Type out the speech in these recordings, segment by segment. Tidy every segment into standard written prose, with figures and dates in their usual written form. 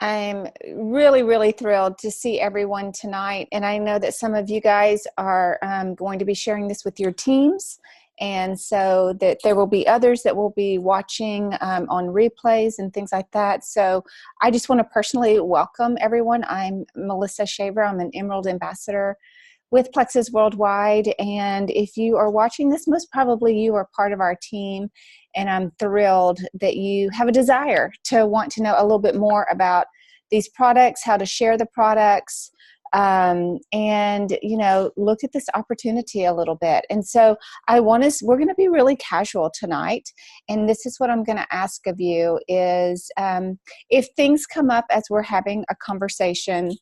I'm really, really thrilled to see everyone tonight. And I know that some of you guys are going to be sharing this with your teams. And so that there will be others that will be watching on replays and things like that. So I just want to personally welcome everyone. I'm Melissa Shaver. I'm an Emerald Ambassador with Plexus Worldwide. And if you are watching this, most probably you are part of our team. And I'm thrilled that you have a desire to want to know a little bit more about these products, how to share the products, and, you know, look at this opportunity a little bit. And so we're going to be really casual tonight. And this is what I'm going to ask of you is if things come up as we're having a conversation,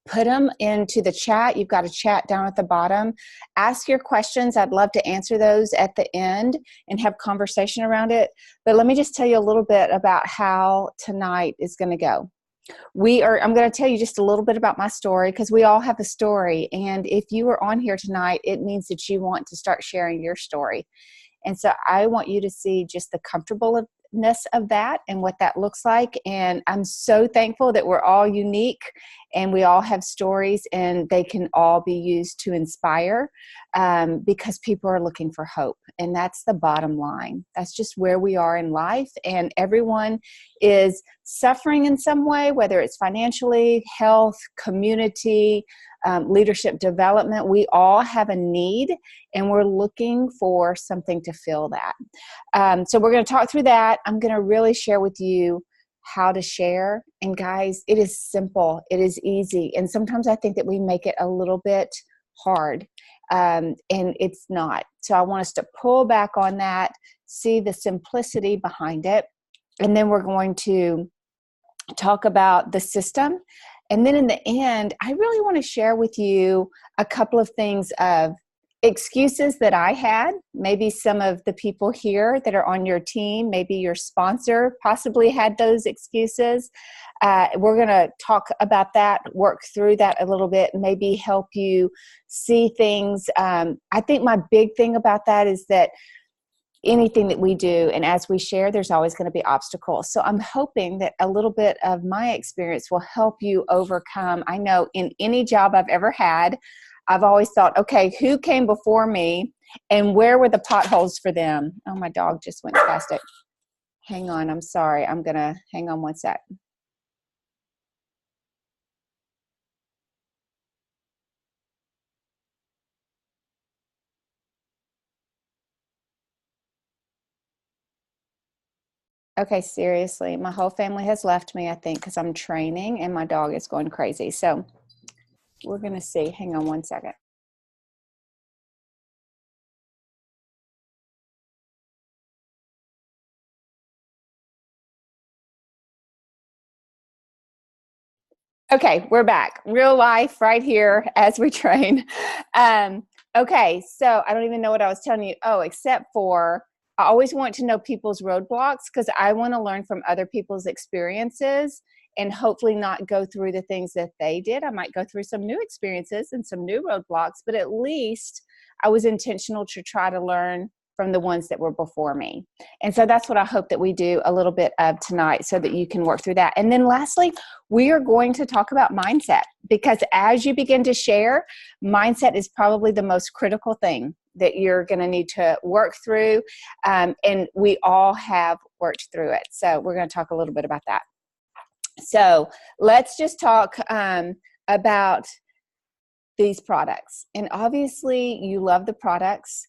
put them into the chat. You've got a chat down at the bottom. Ask your questions. I'd love to answer those at the end and have conversation around it. But let me just tell you a little bit about how tonight is going to go. I'm going to tell you just a little bit about my story because we all have a story. And if you are on here tonight, it means that you want to start sharing your story. And so I want you to see just the comfortableness of that and what that looks like. And I'm so thankful that we're all unique and we all have stories and they can all be used to inspire because people are looking for hope. And that's the bottom line. That's just where we are in life. And everyone is suffering in some way, whether it's financially, health, community, leadership development. We all have a need and we're looking for something to fill that. So we're going to talk through that. I'm going to really share with you how to share. And guys, it is simple. It is easy. And sometimes I think that we make it a little bit hard and it's not. So I want us to pull back on that, see the simplicity behind it. And then we're going to talk about the system. And then in the end, I really want to share with you a couple of things of excuses that I had. Maybe some of the people here that are on your team, maybe your sponsor possibly had those excuses. We're going to talk about that, work through that a little bit, maybe help you see things. I think my big thing about that is that anything that we do and as we share, there's always going to be obstacles. So I'm hoping that a little bit of my experience will help you overcome. I know in any job I've ever had, I've always thought, okay, who came before me and where were the potholes for them? Oh, my dog just went past it. Hang on. I'm sorry. I'm going to hang on one sec. Okay, seriously, my whole family has left me, I think, because I'm training and my dog is going crazy. So we're going to see. Hang on one second. Okay, we're back. Real life right here as we train. Okay, so I don't even know what I was telling you. Oh, except for I always want to know people's roadblocks because I want to learn from other people's experiences and hopefully not go through the things that they did. I might go through some new experiences and some new roadblocks, but at least I was intentional to try to learn from the ones that were before me. And so that's what I hope that we do a little bit of tonight so that you can work through that. And then lastly, we are going to talk about mindset because as you begin to share, mindset is probably the most critical thing that you're going to need to work through. And we all have worked through it. So we're going to talk a little bit about that. So let's just talk about these products. And obviously you love the products.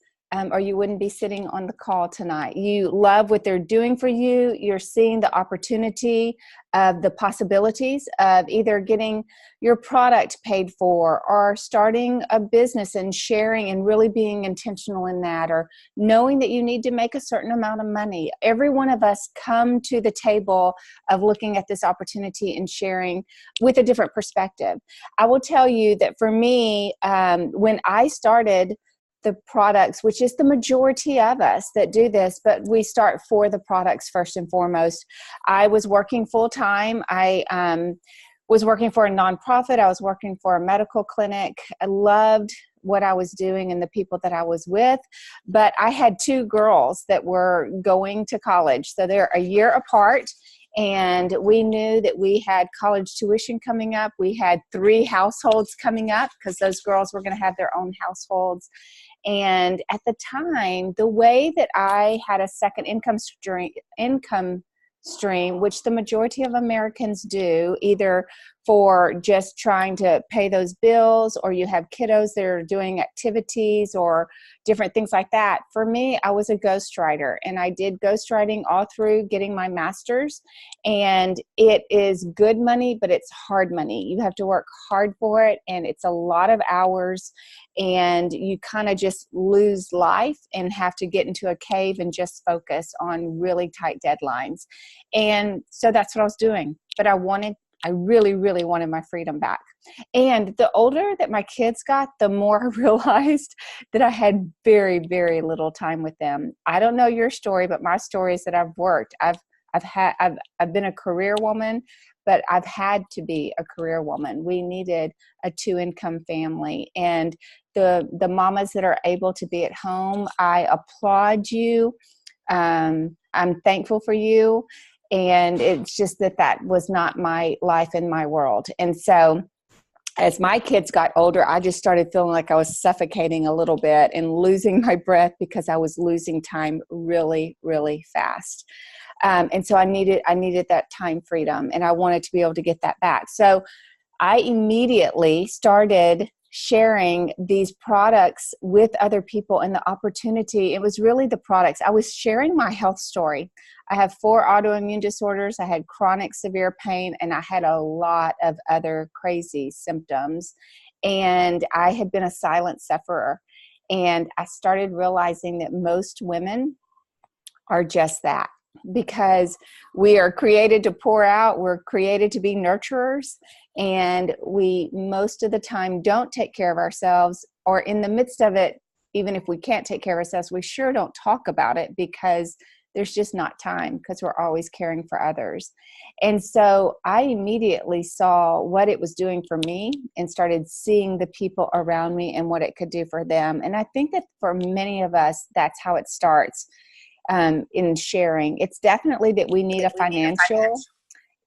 Or you wouldn't be sitting on the call tonight. You love what they're doing for you. You're seeing the opportunity of the possibilities of either getting your product paid for or starting a business and sharing and really being intentional in that, or knowing that you need to make a certain amount of money. Every one of us come to the table of looking at this opportunity and sharing with a different perspective. I will tell you that for me, when I started the products, which is the majority of us that do this, but we start for the products first and foremost. I was working full time. I was working for a nonprofit. I was working for a medical clinic. I loved what I was doing and the people that I was with, but I had two girls that were going to college. So they're a year apart. And we knew that we had college tuition coming up. We had 3 households coming up because those girls were going to have their own households. And at the time, the way that I had a second income stream, which the majority of Americans do, either for just trying to pay those bills, or you have kiddos that are doing activities or different things like that. For me, I was a ghostwriter, and I did ghostwriting all through getting my master's. And it is good money, but it's hard money. You have to work hard for it, and it's a lot of hours, and you kind of just lose life and have to get into a cave and just focus on really tight deadlines. And so that's what I was doing. But I really, really wanted my freedom back. And the older that my kids got, the more I realized that I had very, very little time with them. I don't know your story, but my story is that I've worked. I've been a career woman, but I've had to be a career woman. We needed a 2-income family. And the mamas that are able to be at home, I applaud you. I'm thankful for you. And it's just that was not my life in my world. And so as my kids got older, I just started feeling like I was suffocating a little bit and losing my breath because I was losing time really, really fast. And so I needed that time freedom, and I wanted to be able to get that back. So I immediately started sharing these products with other people, and the opportunity, it was really the products. I was sharing my health story. I have 4 autoimmune disorders. I had chronic severe pain, and I had a lot of other crazy symptoms. And I had been a silent sufferer. And I started realizing that most women are just that, because we are created to pour out. We're created to be nurturers, and we most of the time don't take care of ourselves, or in the midst of it, even if we can't take care of ourselves, we sure don't talk about it because there's just not time, because we're always caring for others. And so I immediately saw what it was doing for me and started seeing the people around me and what it could do for them. And I think that for many of us, that's how it starts. In sharing, it's definitely that we need a financial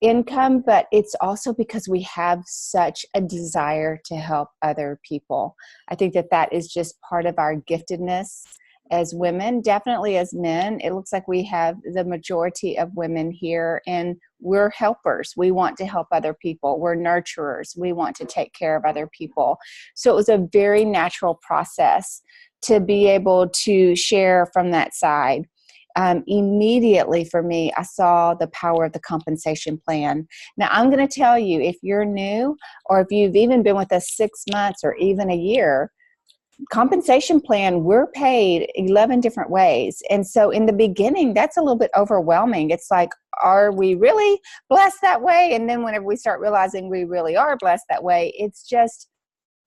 income, but it's also because we have such a desire to help other people. I think that is just part of our giftedness as women, definitely as men. It looks like we have the majority of women here, and we're helpers. We want to help other people. We're nurturers. We want to take care of other people. So it was a very natural process to be able to share from that side. Immediately for me, I saw the power of the compensation plan. Now, I'm going to tell you, if you're new, or if you've even been with us 6 months or even a year, compensation plan, we're paid 11 different ways. And so in the beginning, that's a little bit overwhelming. It's like, are we really blessed that way? And then whenever we start realizing we really are blessed that way, it's just,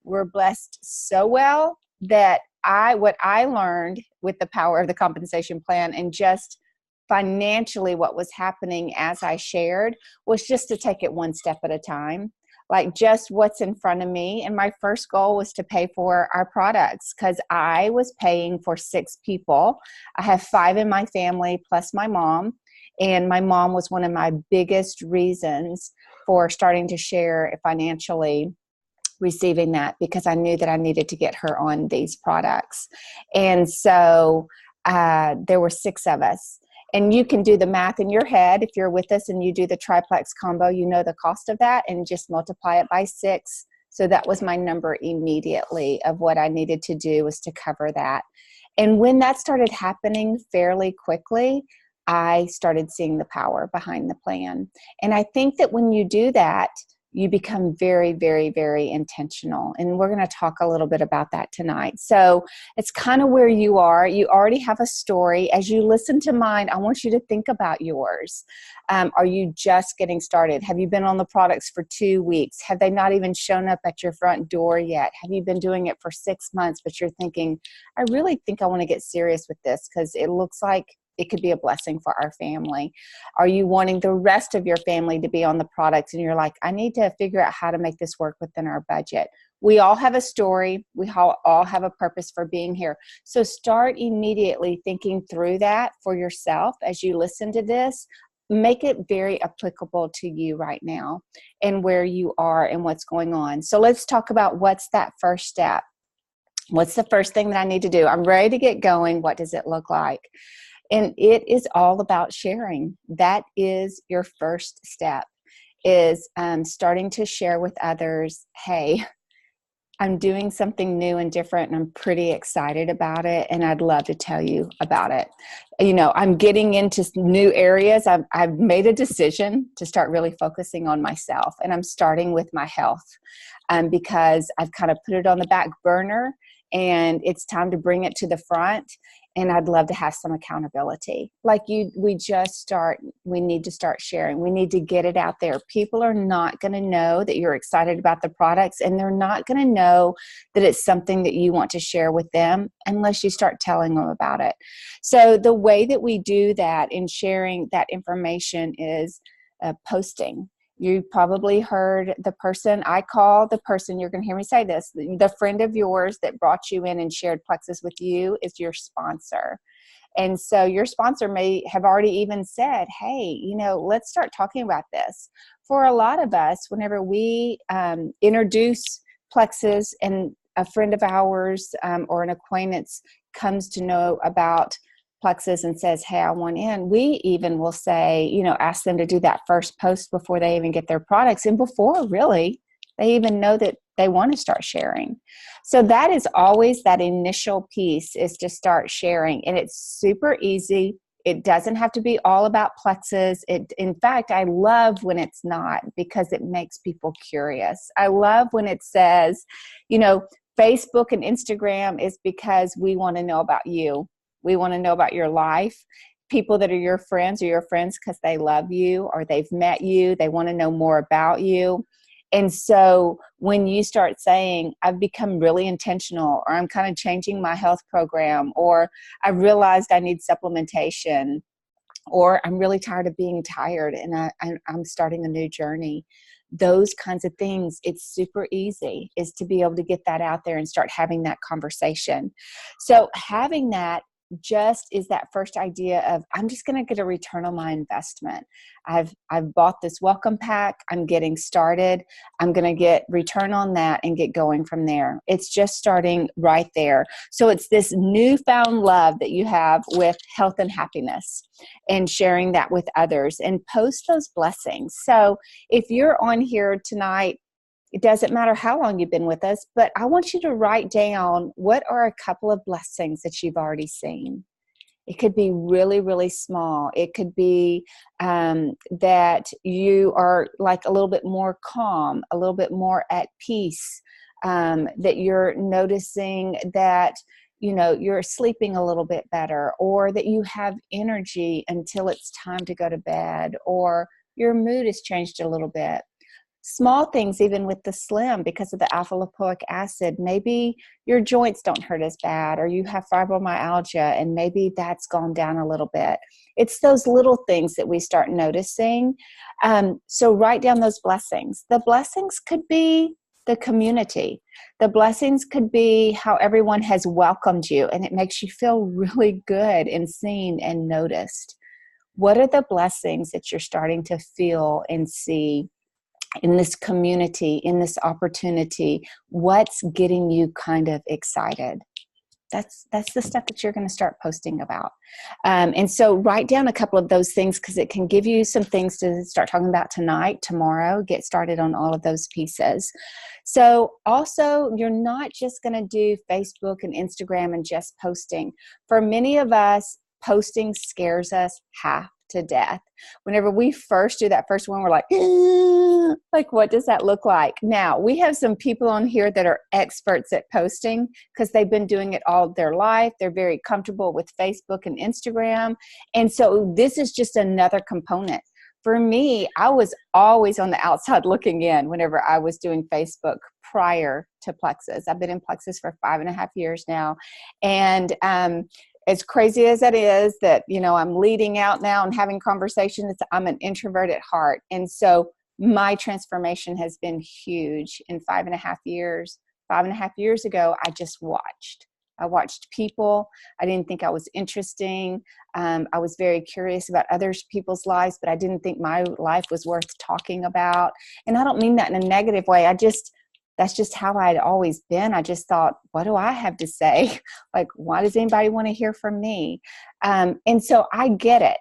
we're blessed so well that what I learned with the power of the compensation plan, and just financially what was happening as I shared, was just to take it one step at a time, like just what's in front of me. And my first goal was to pay for our products, because I was paying for 6 people. I have 5 in my family plus my mom. And my mom was one of my biggest reasons for starting to share financially, receiving that, because I knew that I needed to get her on these products. And so there were 6 of us. And you can do the math in your head. If you're with us and you do the triplex combo, you know the cost of that, and just multiply it by 6. So that was my number immediately of what I needed to do, was to cover that. And when that started happening fairly quickly, I started seeing the power behind the plan. And I think that when you do that, you become very, very, very intentional. And we're going to talk a little bit about that tonight. So it's kind of where you are. You already have a story. As you listen to mine, I want you to think about yours. Are you just getting started? Have you been on the products for 2 weeks? Have they not even shown up at your front door yet? Have you been doing it for 6 months, but you're thinking, I really think I want to get serious with this because it looks like it could be a blessing for our family? Are you wanting the rest of your family to be on the products, and you're like, I need to figure out how to make this work within our budget? We all have a story. We all have a purpose for being here. So start immediately thinking through that for yourself as you listen to this, make it very applicable to you right now and where you are and what's going on. So let's talk about what's that first step. What's the first thing that I need to do? I'm ready to get going. What does it look like? And it is all about sharing. That is your first step, is starting to share with others, hey, I'm doing something new and different, and I'm pretty excited about it, and I'd love to tell you about it. You know, I'm getting into new areas. I've made a decision to start really focusing on myself, and I'm starting with my health because I've kind of put it on the back burner, and it's time to bring it to the front. And I'd love to have some accountability. Like we need to start sharing. We need to get it out there. People are not going to know that you're excited about the products, and they're not going to know that it's something that you want to share with them unless you start telling them about it. So the way that we do that in sharing that information is posting. You probably heard the person you're going to hear me say this, the friend of yours that brought you in and shared Plexus with you is your sponsor. And so your sponsor may have already even said, hey, let's start talking about this. For a lot of us, whenever we introduce Plexus and a friend of ours or an acquaintance comes to know about Plexus and says, hey, I want in, we even will say, ask them to do that first post before they even get their products and before really they even know that they want to start sharing. So that is always that initial piece, is to start sharing. And it's super easy. It doesn't have to be all about Plexus. In fact, I love when it's not, because it makes people curious. I love when it says, Facebook and Instagram is because we want to know about you. We want to know about your life. People that are your friends because they love you or they've met you. They want to know more about you. And so when you start saying, I've become really intentional, or I'm kind of changing my health program, or I realized I need supplementation, or I'm really tired of being tired and I'm starting a new journey. Those kinds of things, it's super easy, is to be able to get that out there and start having that conversation. So having that just is that first idea of, I'm just going to get a return on my investment. I've bought this welcome pack. I'm getting started. I'm going to get return on that and get going from there. It's just starting right there. So it's this newfound love that you have with health and happiness, and sharing that with others, and post those blessings. So if you're on here tonight, it doesn't matter how long you've been with us, but I want you to write down, what are a couple of blessings that you've already seen? It could be really, really small. It could be that you are like a little bit more calm, a little bit more at peace, that you're noticing that you're sleeping a little bit better, or that you have energy until it's time to go to bed, or your mood has changed a little bit. Small things, even with the Slim, because of the alpha lipoic acid, maybe your joints don't hurt as bad, or you have fibromyalgia and maybe that's gone down a little bit. It's those little things that we start noticing. So write down those blessings. The blessings could be the community. The blessings could be how everyone has welcomed you and it makes you feel really good and seen and noticed. What are the blessings that you're starting to feel and see in this community, in this opportunity? What's getting you kind of excited? That's the stuff that you're going to start posting about. And so write down a couple of those things, because it can give you some things to start talking about tonight, tomorrow, get started on all of those pieces. So also, you're not just going to do Facebook and Instagram and just posting. For many of us, posting scares us half to death. Whenever we first do that first one, we're like, what does that look like? Now, we have some people on here that are experts at posting because they've been doing it all their life. They're very comfortable with Facebook and Instagram. And so this is just another component. For me, I was always on the outside looking in whenever I was doing Facebook prior to Plexus. I've been in Plexus for 5.5 years now. And as crazy as it is that, I'm leading out now and having conversations, I'm an introvert at heart. And so my transformation has been huge in 5.5 years. 5.5 years ago, I just watched. I watched people. I didn't think I was interesting. I was very curious about other people's lives, but I didn't think my life was worth talking about. And I don't mean that in a negative way. That's just how I'd always been. I just thought, what do I have to say? Like, why does anybody want to hear from me? And so I get it.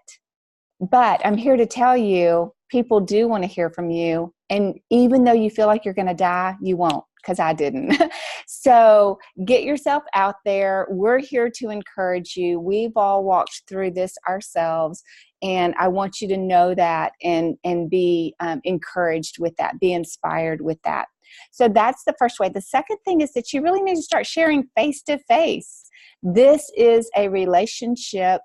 But I'm here to tell you, people do want to hear from you. And even though you feel like you're going to die, you won't, because I didn't. So get yourself out there. We're here to encourage you. We've all walked through this ourselves. And I want you to know that and be encouraged with that, be inspired with that. So that's the first way. The second thing is that you really need to start sharing face to face. This is a relationship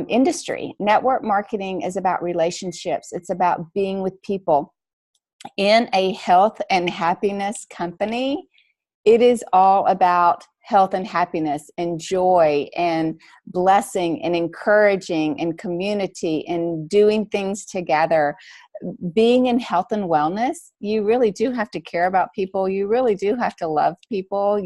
industry. Network marketing is about relationships. It's about being with people. In a health and happiness company, it is all about health and happiness and joy and blessing and encouraging and community and doing things together. Being in health and wellness, you really do have to care about people. You really do have to love people.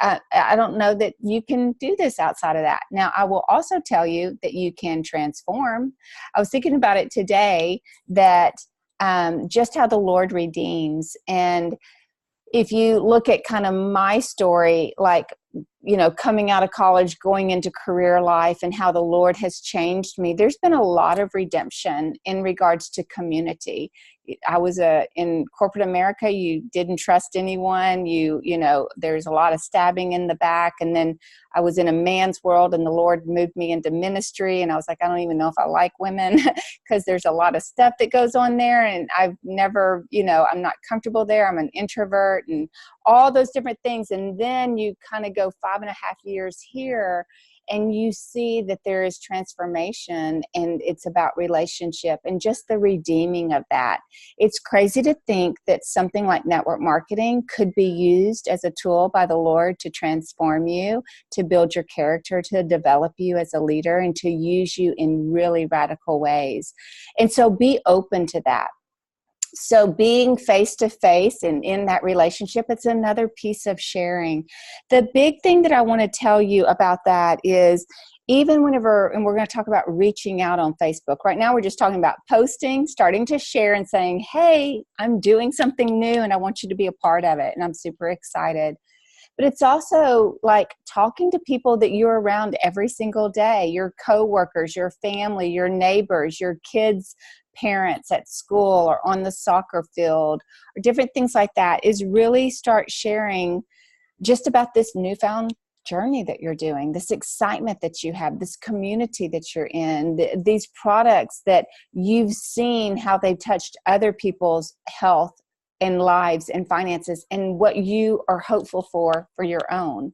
I don't know that you can do this outside of that. Now, I will also tell you that you can transform. I was thinking about it today, that just how the Lord redeems. And if you look at kind of my story, like, coming out of college, going into career life, and how the Lord has changed me, there's been a lot of redemption in regards to community. I was in corporate America. You didn't trust anyone. There's a lot of stabbing in the back. And then I was in a man's world, and the Lord moved me into ministry. And I was like, I don't even know if I like women because there's a lot of stuff that goes on there. And I've never, I'm not comfortable there. I'm an introvert and all those different things. And then you kind of go 5.5 years here, and you see that there is transformation, and it's about relationship and just the redeeming of that. It's crazy to think that something like network marketing could be used as a tool by the Lord to transform you, to build your character, to develop you as a leader, and to use you in really radical ways. And so be open to that. So being face to face and in that relationship, it's another piece of sharing. The big thing that I want to tell you about that is, even whenever, and we're going to talk about reaching out on Facebook. Right now, we're just talking about posting, starting to share and saying, hey, I'm doing something new and I want you to be a part of it. And I'm super excited. But it's also like talking to people that you're around every single day, your coworkers, your family, your neighbors, your kids' parents at school or on the soccer field, or different things like that, is really start sharing just about this newfound journey that you're doing, this excitement that you have, this community that you're in, these products that you've seen how they've touched other people's health and lives and finances, and what you are hopeful for your own.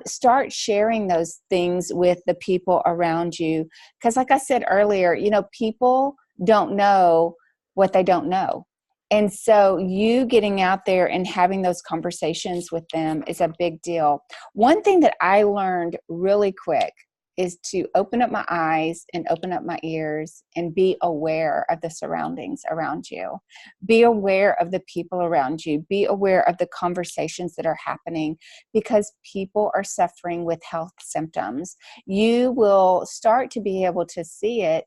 Start sharing those things with the people around you. Because like I said earlier, people don't know what they don't know. And so you getting out there and having those conversations with them is a big deal. One thing that I learned really quick is to open up my eyes and open up my ears and be aware of the surroundings around you. Be aware of the people around you. Be aware of the conversations that are happening, because people are suffering with health symptoms. You will start to be able to see it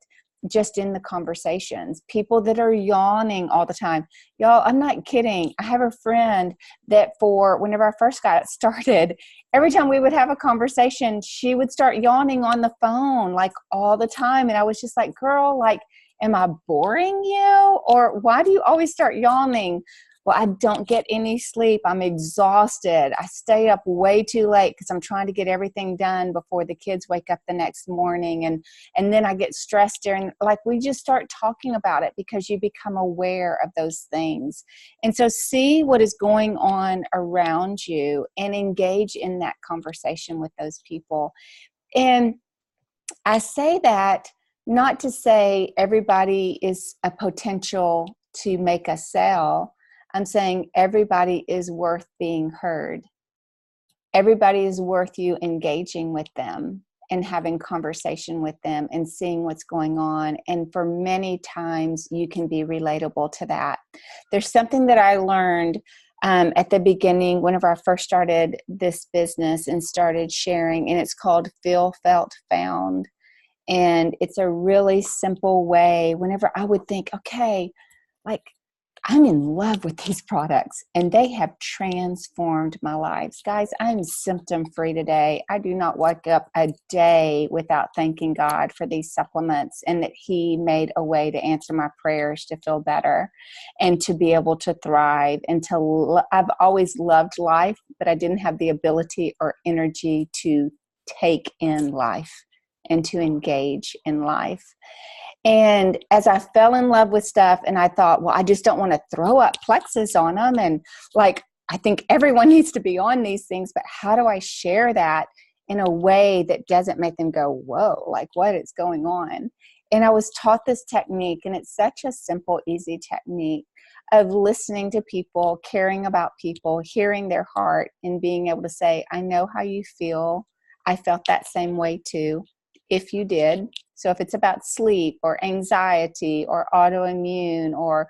just in the conversations. People that are yawning all the time. Y'all, I'm not kidding. I have a friend that whenever I first got started, every time we would have a conversation, she would start yawning on the phone like all the time. And I was just like, girl, like, am I boring you? Or why do you always start yawning? Well, I don't get any sleep. I'm exhausted. I stay up way too late because I'm trying to get everything done before the kids wake up the next morning. And then I get stressed during, like, we just start talking about it because you become aware of those things. And so see what is going on around you and engage in that conversation with those people. And I say that not to say everybody is a potential to make a sale. I'm saying everybody is worth being heard. Everybody is worth you engaging with them and having conversation with them and seeing what's going on. And for many times you can be relatable to that. There's something that I learned at the beginning, whenever I first started this business and started sharing, and it's called Feel, Felt, Found. And it's a really simple way. Whenever I would think, okay, like, I'm in love with these products and they have transformed my lives. Guys, I'm symptom free today. I do not wake up a day without thanking God for these supplements and that He made a way to answer my prayers to feel better and to be able to thrive. And I've always loved life, but I didn't have the ability or energy to take in life and to engage in life. And as I fell in love with stuff and I thought, well, I just don't want to throw up plexus on them. And like, I think everyone needs to be on these things, but how do I share that in a way that doesn't make them go, whoa, like what is going on? And I was taught this technique, and it's such a simple, easy technique of listening to people, caring about people, hearing their heart, and being able to say, I know how you feel. I felt that same way too, if you did. So if it's about sleep or anxiety or autoimmune or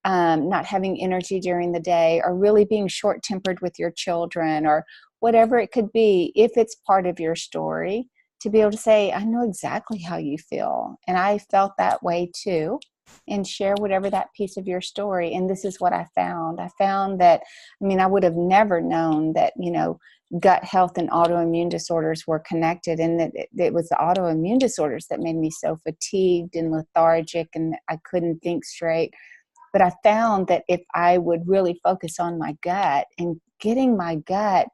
not having energy during the day or really being short-tempered with your children or whatever it could be, if it's part of your story, to be able to say, I know exactly how you feel. And I felt that way too. And share whatever that piece of your story. And this is what I found. I found that, I would have never known that, gut health and autoimmune disorders were connected, and that it was the autoimmune disorders that made me so fatigued and lethargic and I couldn't think straight. But I found that if I would really focus on my gut and getting my gut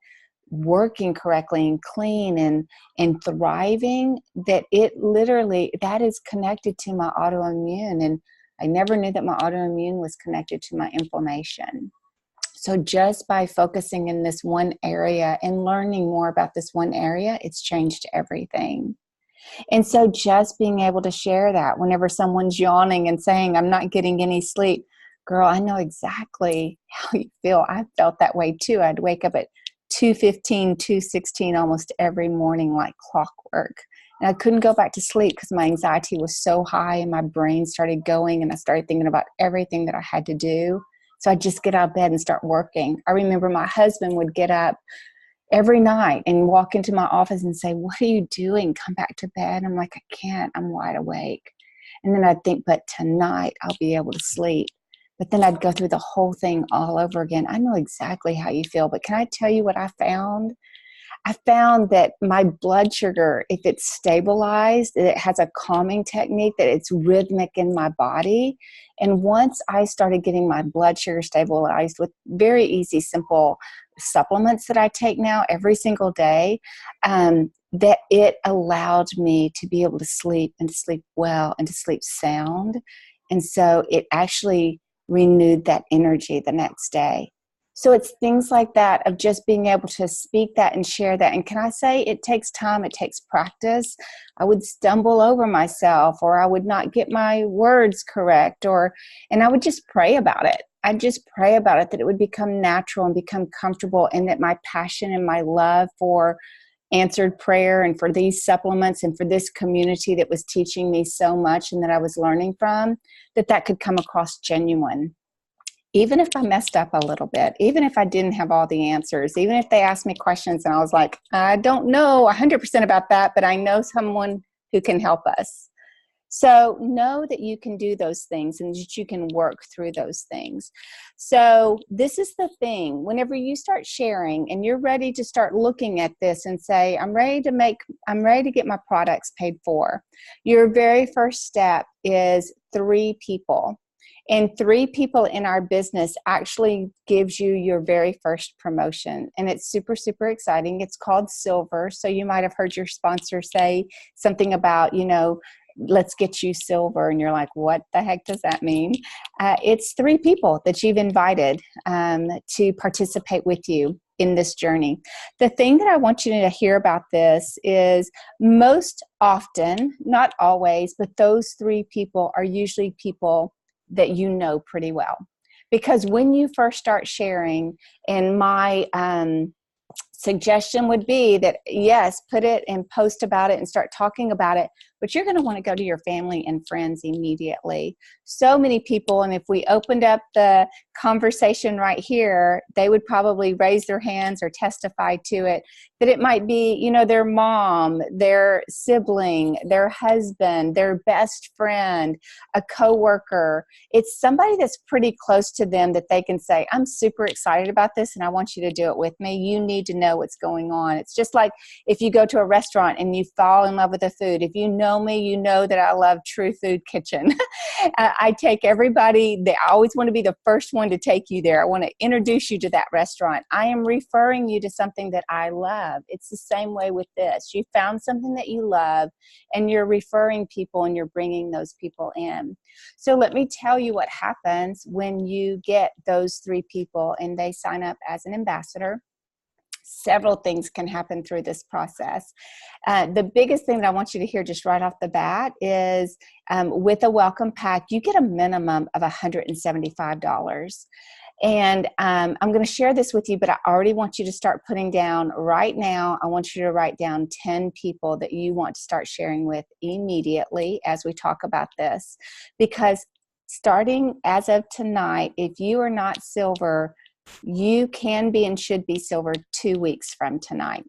working correctly and clean and thriving, that it literally, that is connected to my autoimmune. And I never knew that my autoimmune was connected to my inflammation. So just by focusing in this one area and learning more about this one area, it's changed everything. And so just being able to share that whenever someone's yawning and saying, I'm not getting any sleep, girl, I know exactly how you feel. I felt that way too. I'd wake up at 2:15, 2:16 almost every morning like clockwork. And I couldn't go back to sleep because my anxiety was so high and my brain started going and I started thinking about everything that I had to do. So I'd just get out of bed and start working. I remember my husband would get up every night and walk into my office and say, what are you doing? Come back to bed. I'm like, I can't. I'm wide awake. And then I'd think, but tonight I'll be able to sleep. But then I'd go through the whole thing all over again. I know exactly how you feel, but can I tell you what I found? I found that my blood sugar, if it's stabilized, it has a calming technique, that it's rhythmic in my body. And once I started getting my blood sugar stabilized with very easy, simple supplements that I take now every single day, that it allowed me to be able to sleep and to sleep well and to sleep sound. And so it actually renewed that energy the next day. So it's things like that of just being able to speak that and share that. And can I say it takes time, it takes practice. I would stumble over myself, or I would not get my words correct, and I would just pray about it. I'd just pray about it, that it would become natural and become comfortable, and that my passion and my love for answered prayer and for these supplements and for this community that was teaching me so much and that I was learning from, that could come across genuine. Even if I messed up a little bit, even if I didn't have all the answers, even if they asked me questions and I was like, I don't know 100% about that, but I know someone who can help us. So know that you can do those things and that you can work through those things. So this is the thing. Whenever you start sharing and you're ready to start looking at this and say, I'm ready to get my products paid for, your very first step is 3 people. And 3 people in our business actually gives you your very first promotion. And it's super, super exciting. It's called Silver. So you might have heard your sponsor say something about, let's get you silver. And you're like, what the heck does that mean? It's 3 people that you've invited to participate with you in this journey. The thing that I want you to hear about this is most often, not always, but those 3 people are usually people that you know pretty well. Because when you first start sharing, and my suggestion would be that, yes, put it and post about it and start talking about it, but you're going to want to go to your family and friends immediately. So many people, and if we opened up the conversation right here, they would probably raise their hands or testify to it, that it might be, you know, their mom, their sibling, their husband, their best friend, a coworker. It's somebody that's pretty close to them that they can say, I'm super excited about this and I want you to do it with me. You need to know what's going on. It's just like if you go to a restaurant and you fall in love with the food. If you know me, you know that I love True Food Kitchen. I take everybody, I always want to be the first one to take you there. I want to introduce you to that restaurant. I am referring you to something that I love. It's the same way with this. You found something that you love and you're referring people and you're bringing those people in. So let me tell you what happens when you get those 3 people and they sign up as an ambassador. Several things can happen through this process. The biggest thing that I want you to hear just right off the bat is with a welcome pack, you get a minimum of $175. And I'm going to share this with you, but I already want you to start putting down right now. I want you to write down 10 people that you want to start sharing with immediately as we talk about this. Because starting as of tonight, if you are not silver, you can be and should be silver 2 weeks from tonight.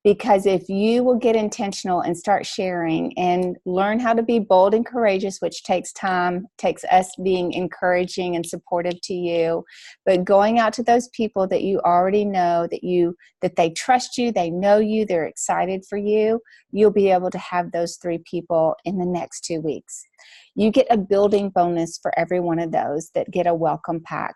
Because if you will get intentional and start sharing and learn how to be bold and courageous, which takes time, takes us being encouraging and supportive to you, but going out to those people that you already know, that they trust you, they know you, they're excited for you, you'll be able to have those 3 people in the next 2 weeks. You get a building bonus for every one of those that get a welcome pack.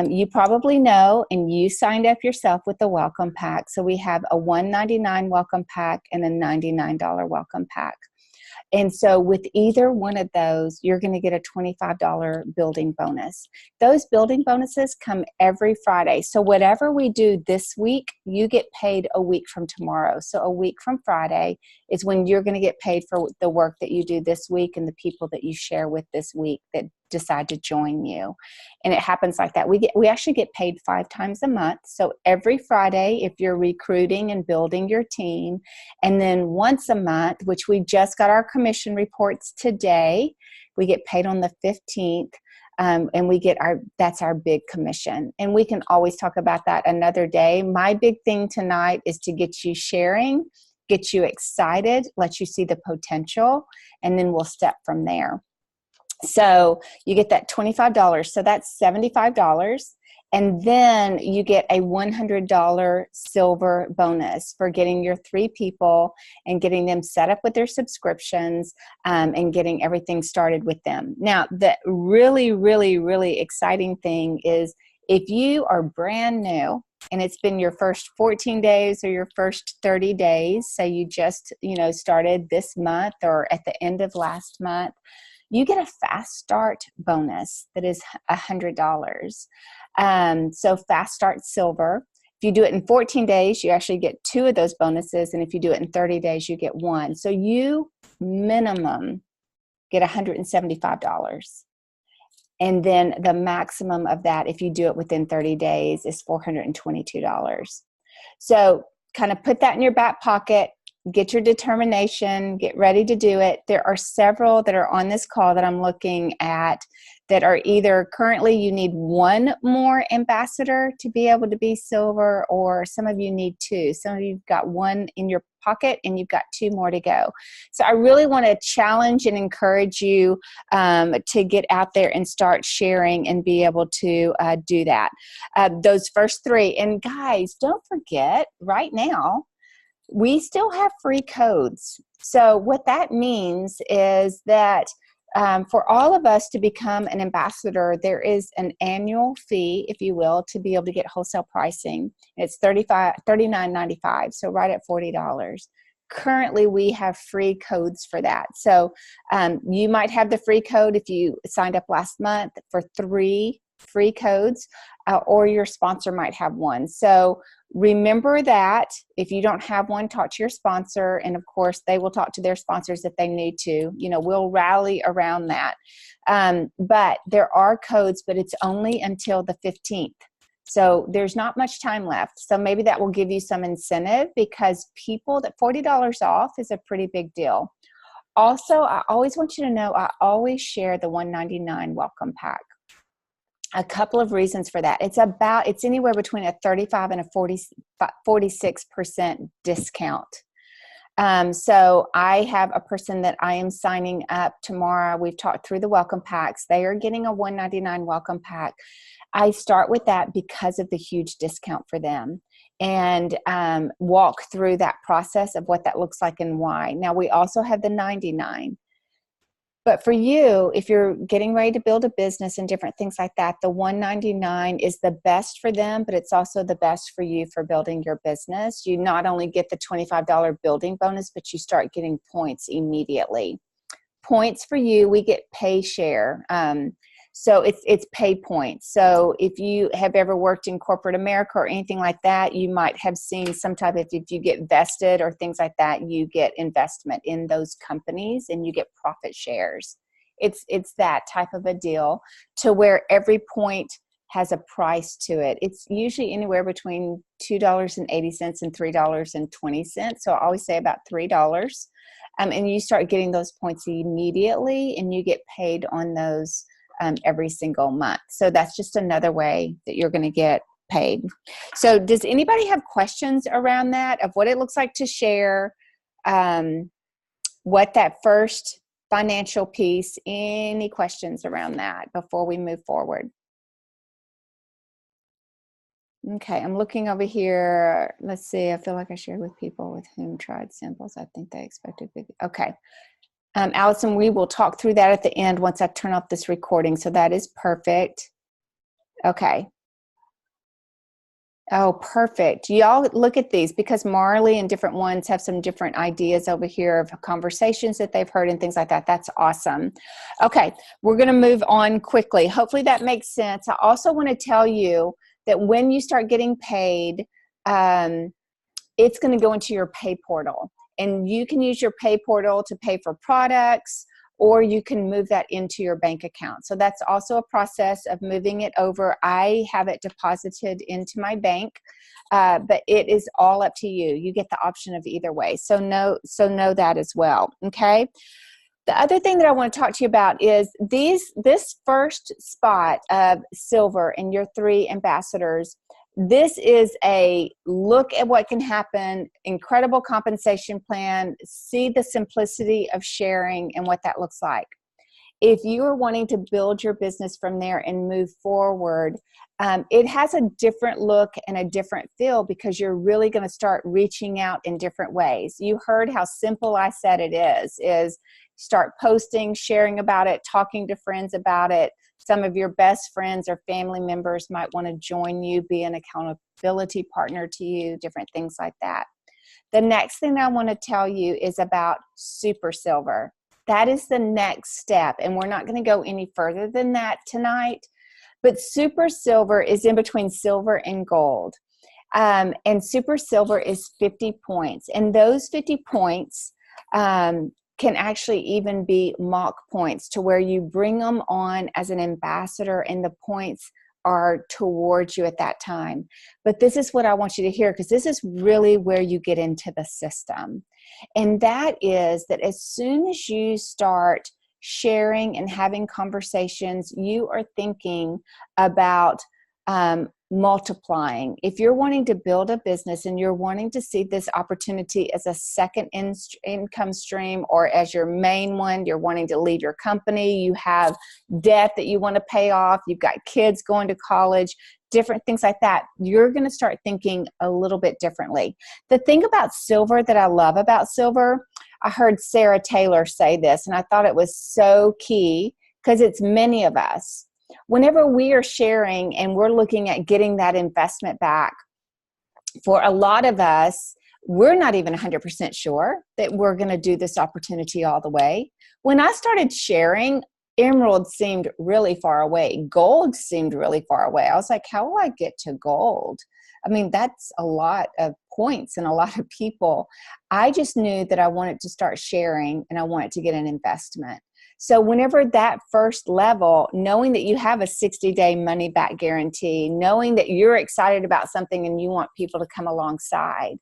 You probably know, and you signed up yourself with the welcome pack. So we have a $199 welcome pack and a $99 welcome pack. And so with either one of those, you're going to get a $25 building bonus. Those building bonuses come every Friday. So whatever we do this week, you get paid a week from tomorrow. So a week from Friday is when you're going to get paid for the work that you do this week and the people that you share with this week that decide to join you. And it happens like that. We actually get paid 5 times a month. So every Friday, if you're recruiting and building your team, and then once a month, which we just got our commission reports today, we get paid on the 15th. And we get that's our big commission. And we can always talk about that another day. My big thing tonight is to get you sharing, get you excited, let you see the potential, and then we'll step from there. So you get that $25. So that's $75. And then you get a $100 silver bonus for getting your 3 people and getting them set up with their subscriptions and getting everything started with them. Now, the really, really, really exciting thing is if you are brand new and it's been your first 14 days or your first 30 days, say you just, started this month or at the end of last month, you get a fast start bonus that is $100. So fast start silver. If you do it in 14 days, you actually get 2 of those bonuses. And if you do it in 30 days, you get 1. So you minimum get $175. And then the maximum of that, if you do it within 30 days, is $422. So kind of put that in your back pocket. Get your determination, get ready to do it. There are several that are on this call that I'm looking at that are either currently you need 1 more ambassador to be able to be silver, or some of you need 2. Some of you've got 1 in your pocket and you've got 2 more to go. So I really want to challenge and encourage you to get out there and start sharing and be able to do that. Those first 3. And guys, don't forget right now, we still have free codes. So what that means is that for all of us to become an ambassador, there is an annual fee, if you will, to be able to get wholesale pricing. It's $39.95, so right at $40. Currently, we have free codes for that. So you might have the free code if you signed up last month for 3 free codes, or your sponsor might have 1. So remember that if you don't have one, talk to your sponsor. And of course, they will talk to their sponsors if they need to. We'll rally around that. But there are codes, but it's only until the 15th. So there's not much time left. So maybe that will give you some incentive, because people that $40 off is a pretty big deal. Also, I always want you to know, I always share the $199 welcome pack. A couple of reasons for that. It's anywhere between a 35 and a 46% discount. So I have a person that I am signing up tomorrow. We've talked through the welcome packs. They are getting a $199 welcome pack. I start with that because of the huge discount for them, and walk through that process of what that looks like and why. Now, we also have the $99. But for you, if you're getting ready to build a business and different things like that, the $199 is the best for them, but it's also the best for you for building your business. You not only get the $25 building bonus, but you start getting points immediately. Points for you, we get pay share. So it's pay points. So if you have ever worked in corporate America or anything like that, you might have seen some type of, if you get vested or things like that, you get investment in those companies and you get profit shares. It's that type of a deal, to where every point has a price to it. It's usually anywhere between $2.80 and $3.20. So I always say about $3. And you start getting those points immediately, and you get paid on those every single month. So that's just another way that you're going to get paid. So does anybody have questions around that, of what it looks like to share, what that first financial piece, any questions around that before we move forward? Okay, I'm looking over here. Let's see. I feel like I shared with people with whom tried samples. I think they expected big. Okay. Allison, we will talk through that at the end once I turn off this recording. So that is perfect. Okay. Oh, perfect. Y'all look at these, because Marley and different ones have some different ideas over here of conversations that they've heard and things like that. That's awesome. Okay, we're going to move on quickly. Hopefully that makes sense. I also want to tell you that when you start getting paid, it's going to go into your pay portal. And you can use your pay portal to pay for products, or you can move that into your bank account. So that's also a process of moving it over. I have it deposited into my bank, but it is all up to you. You get the option of either way. So know that as well. Okay. The other thing that I want to talk to you about is this first spot of silver in your 3 ambassadors. This is a look at what can happen, incredible compensation plan, see the simplicity of sharing and what that looks like. If you are wanting to build your business from there and move forward, it has a different look and a different feel, because you're really going to start reaching out in different ways. You heard how simple I said it is start posting, sharing about it, talking to friends about it. Some of your best friends or family members might want to join you, be an accountability partner to you, different things like that. The next thing I want to tell you is about Super Silver. That is the next step, and we're not going to go any further than that tonight. But Super Silver is in between silver and gold. And Super Silver is 50 points. And those 50 points can actually even be mock points, to where you bring them on as an ambassador and the points are towards you at that time. But this is what I want you to hear, because this is really where you get into the system. And that is that as soon as you start sharing and having conversations, you are thinking about multiplying. If you're wanting to build a business and you're wanting to see this opportunity as a second income stream, or as your main one, you're wanting to leave your company, you have debt that you want to pay off, you've got kids going to college, different things like that, you're going to start thinking a little bit differently. The thing about silver that I love about silver, I heard Sarah Taylor say this, and I thought it was so key, because it's many of us. Whenever we are sharing and we're looking at getting that investment back, for a lot of us, we're not even 100% sure that we're going to do this opportunity all the way. When I started sharing, emerald seemed really far away. Gold seemed really far away. I was like, how will I get to gold? I mean, that's a lot of points and a lot of people. I just knew that I wanted to start sharing and I wanted to get an investment. So whenever that first level, knowing that you have a 60-day money back guarantee, knowing that you're excited about something and you want people to come alongside.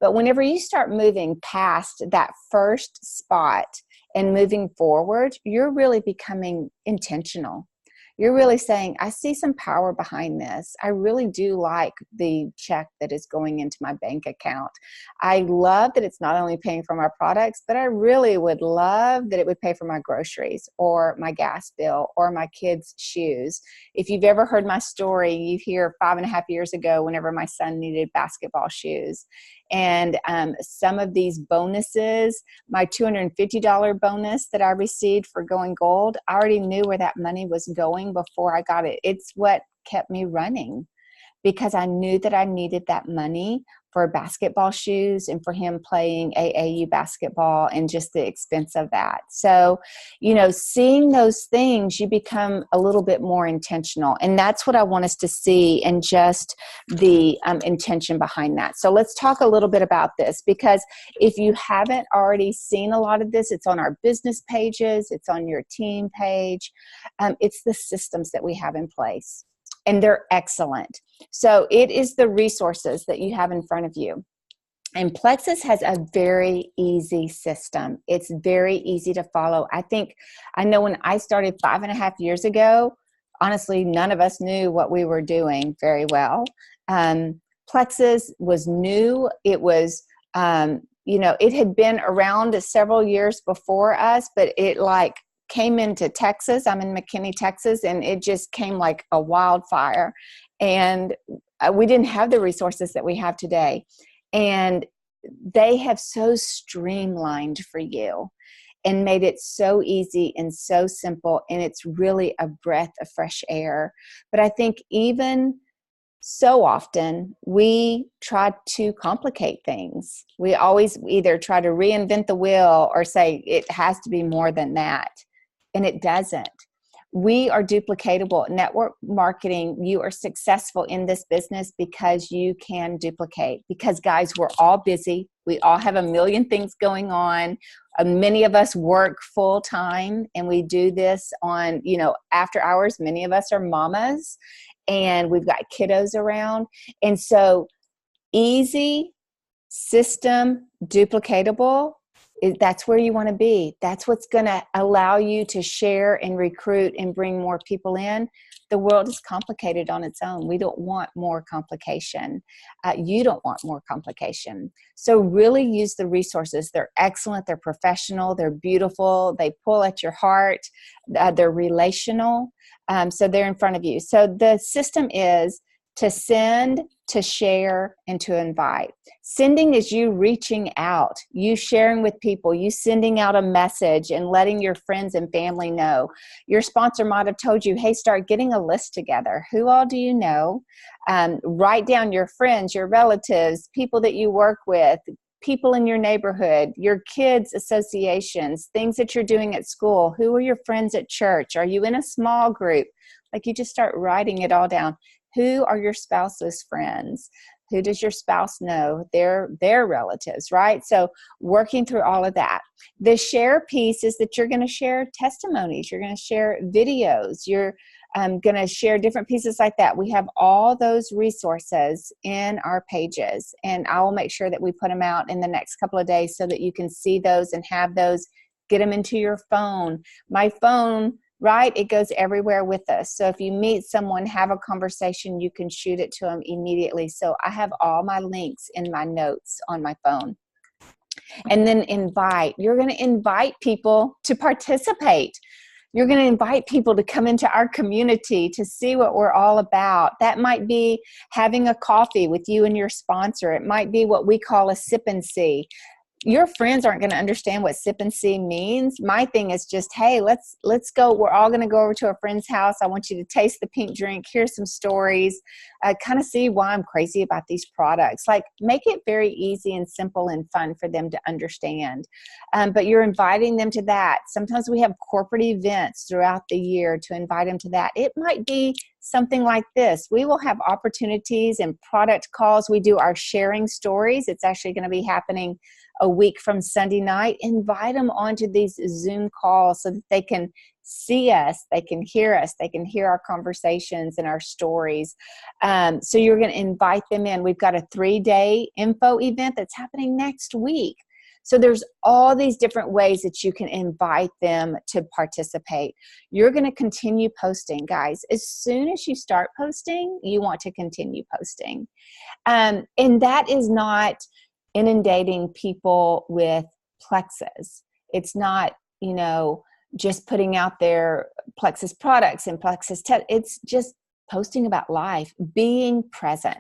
But whenever you start moving past that first spot and moving forward, you're really becoming intentional. You're really saying, I see some power behind this. I really do like the check that is going into my bank account. I love that it's not only paying for my products, but I really would love that it would pay for my groceries or my gas bill or my kids' shoes. If you've ever heard my story, you hear 5.5 years ago whenever my son needed basketball shoes. And some of these bonuses, my $250 bonus that I received for going gold, I already knew where that money was going before I got it. It's what kept me running, because I knew that I needed that money for basketball shoes and for him playing AAU basketball and just the expense of that. So, seeing those things, you become a little bit more intentional. And that's what I want us to see, and just the intention behind that. So let's talk a little bit about this, because if you haven't already seen a lot of this, it's on our business pages, it's on your team page. It's the systems that we have in place. And they're excellent. So it is the resources that you have in front of you. And Plexus has a very easy system. It's very easy to follow. I know when I started 5.5 years ago, honestly, none of us knew what we were doing very well. Plexus was new. It was, it had been around several years before us, but it came into Texas. I'm in McKinney, Texas, and it just came like a wildfire. And we didn't have the resources that we have today. And they have so streamlined for you and made it so easy and so simple. And it's really a breath of fresh air. But I think even so often we try to complicate things. We always either try to reinvent the wheel or say it has to be more than that. And it doesn't. We are duplicatable. Network marketing, you are successful in this business because you can duplicate. Because guys, we're all busy. We all have a million things going on. Many of us work full time, and we do this on, after hours. Many of us are mamas, and we've got kiddos around. And so easy, system, duplicatable, that's where you want to be. That's what's going to allow you to share and recruit and bring more people in. The world is complicated on its own. We don't want more complication. You don't want more complication. So really use the resources. They're excellent. They're professional. They're beautiful. They pull at your heart. They're relational. So they're in front of you. So the system is to send, to share, and to invite. Sending is you reaching out, you sharing with people, you sending out a message and letting your friends and family know. Your sponsor might have told you, hey, start getting a list together. Who all do you know? Write down your friends, your relatives, people that you work with, people in your neighborhood, your kids' associations, things that you're doing at school. Who are your friends at church? Are you in a small group? You just start writing it all down. Who are your spouse's friends? Who does your spouse know? Their relatives, right? So working through all of that. The share piece is that you're going to share testimonies. You're going to share videos. You're going to share different pieces like that. We have all those resources in our pages, and I will make sure that we put them out in the next couple of days so that you can see those and have those, get them into your phone. My phone, right? It goes everywhere with us. So if you meet someone, have a conversation, you can shoot it to them immediately. So I have all my links in my notes on my phone. And then invite. You're going to invite people to participate. You're going to invite people to come into our community to see what we're all about. That might be having a coffee with you and your sponsor. It might be what we call a sip and see. Your friends aren't going to understand what sip and see means. My thing is just, hey, let's go. We're all going to go over to a friend's house. I want you to taste the pink drink. Here's some stories. Kind of see why I'm crazy about these products. Make it very easy and simple and fun for them to understand. But you're inviting them to that. Sometimes we have corporate events throughout the year to invite them to that. It might be something like this. We will have opportunities and product calls. We do our sharing stories. It's actually going to be happening a week from Sunday night. Invite them onto these Zoom calls so that they can see us, they can hear us, they can hear our conversations and our stories. So you're going to invite them in. We've got a 3-day info event that's happening next week. So there's all these different ways that you can invite them to participate. You're going to continue posting, guys. As soon as you start posting, you want to continue posting. And that is not inundating people with Plexus. It's not, just putting out their Plexus products and Plexus it's just posting about life, being present.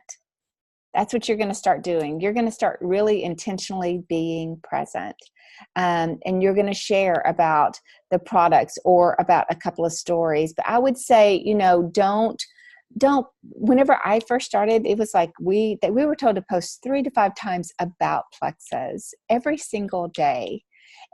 That's what you're going to start doing. You're going to start really intentionally being present. And you're going to share about the products or about a couple of stories. But I would say, don't, whenever I first started, it was like we were told to post 3 to 5 times about Plexus every single day.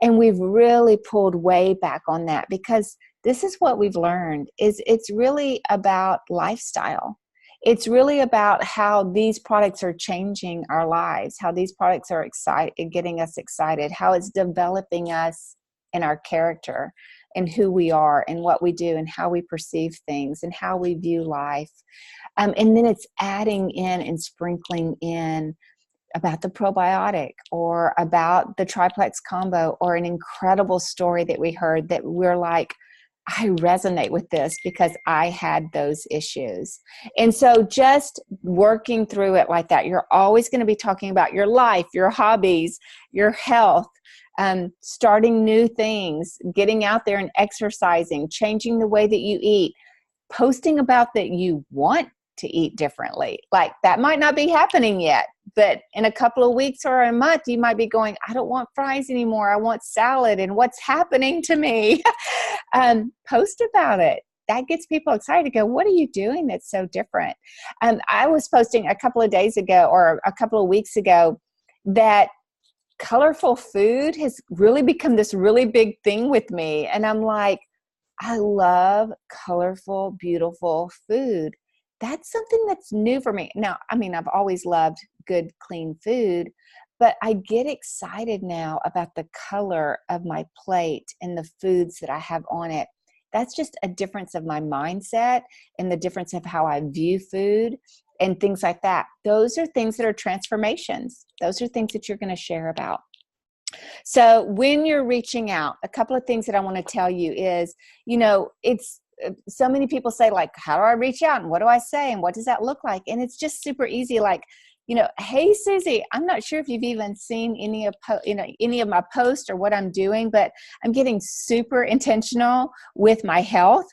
And we've really pulled way back on that, because this is what we've learned is it's really about lifestyle. It's really about how these products are changing our lives, how these products are getting us excited, how it's developing us in our character and who we are and what we do and how we perceive things and how we view life. And then it's adding in and sprinkling in about the probiotic or about the triplex combo or an incredible story that we heard that we're like, I resonate with this because I had those issues. And so just working through it like that, you're always going to be talking about your life, your hobbies, your health, starting new things, getting out there and exercising, changing the way that you eat, posting about that you want to eat differently. Like that might not be happening yet, but in a couple of weeks or a month, you might be going, I don't want fries anymore. I want salad. And what's happening to me? Post about it. That gets people excited to go, what are you doing that's so different? I was posting a couple of days ago or a couple of weeks ago that colorful food has really become this really big thing with me. And I'm like, I love colorful, beautiful food. That's something that's new for me. Now, I mean, I've always loved good, clean food, but I get excited now about the color of my plate and the foods that I have on it. That's just a difference of my mindset and the difference of how I view food and things like that. Those are things that are transformations. Those are things that you're going to share about. So when you're reaching out, a couple of things that I want to tell you is, it's so many people say like, how do I reach out and what do I say and what does that look like? And it's just super easy. Like, hey, Susie, I'm not sure if you've even seen any of my posts or what I'm doing, but I'm getting super intentional with my health.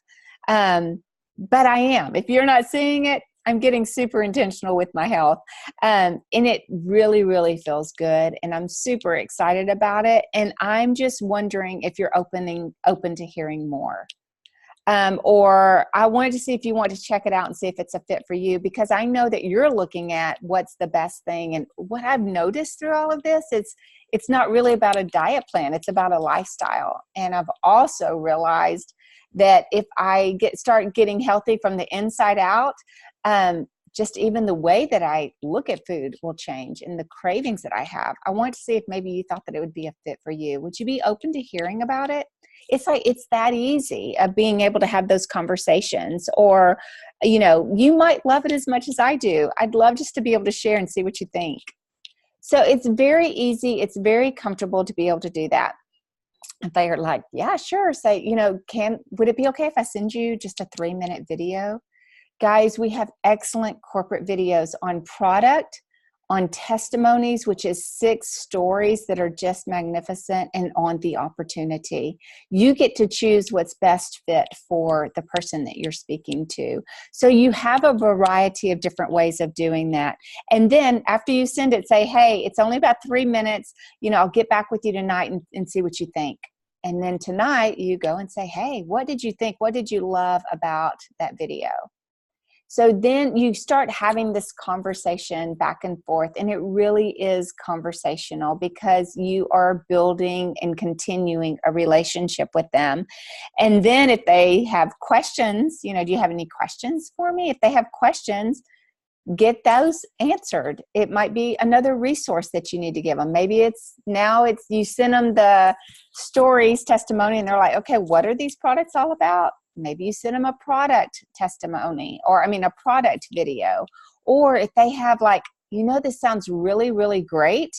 But I am. If you're not seeing it, I'm getting super intentional with my health. And it really, really feels good. And I'm super excited about it. And I'm just wondering if you're open to hearing more. Or I wanted to see if you want to check it out and see if it's a fit for you, because I know that you're looking at what's the best thing. And what I've noticed through all of this, it's not really about a diet plan. It's about a lifestyle. And I've also realized that if I start getting healthy from the inside out, just even the way that I look at food will change and the cravings that I have. I want to see if maybe you thought that it would be a fit for you. Would you be open to hearing about it? It's like, it's that easy of being able to have those conversations, or, you might love it as much as I do. I'd love just to be able to share and see what you think. So it's very easy. It's very comfortable to be able to do that. If they're like, yeah, sure. Say, would it be okay if I send you just a 3-minute video? Guys, we have excellent corporate videos on product, on testimonies, which is 6 stories that are just magnificent, and on the opportunity. You get to choose what's best fit for the person that you're speaking to. So you have a variety of different ways of doing that. And then after you send it, say, hey, it's only about 3 minutes. I'll get back with you tonight and see what you think. And then tonight you go and say, hey, what did you think? What did you love about that video? So then you start having this conversation back and forth, and it really is conversational because you are building and continuing a relationship with them. And then if they have questions, do you have any questions for me? If they have questions, get those answered. It might be another resource that you need to give them. Maybe it's you send them the stories testimony and they're like, okay, what are these products all about? Maybe you send them a product testimony a product video. Or if they have this sounds really, really great,